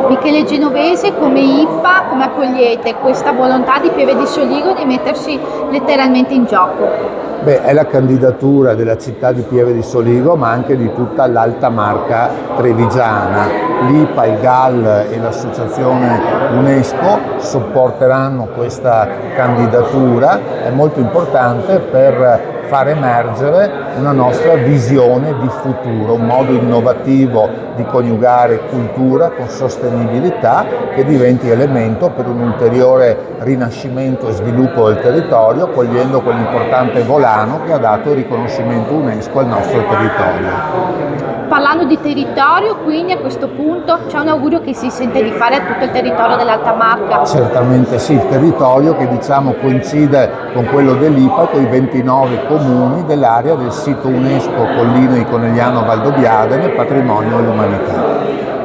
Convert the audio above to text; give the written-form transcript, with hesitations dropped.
Michele Genovese, come IPA, come accogliete questa volontà di Pieve di Soligo di mettersi letteralmente in gioco? Beh, è la candidatura della città di Pieve di Soligo, ma anche di tutta l'Alta Marca trevigiana. L'IPA, il GAL e l'associazione UNESCO supporteranno questa candidatura, è molto importante per far emergere una nostra visione di futuro, un modo innovativo di coniugare cultura con sostenibilità che diventi elemento per un ulteriore rinascimento e sviluppo del territorio, cogliendo quell'importante volano che ha dato il riconoscimento UNESCO al nostro territorio. Parlando di territorio, quindi a questo punto c'è un augurio che si sente di fare a tutto il territorio dell'Alta Marca? Certamente sì, il territorio che diciamo coincide con quello dell'IPA, con i 29 comuni dell'area del sito UNESCO Collina di Conegliano Valdobbiadene, Patrimonio dell'Umanità.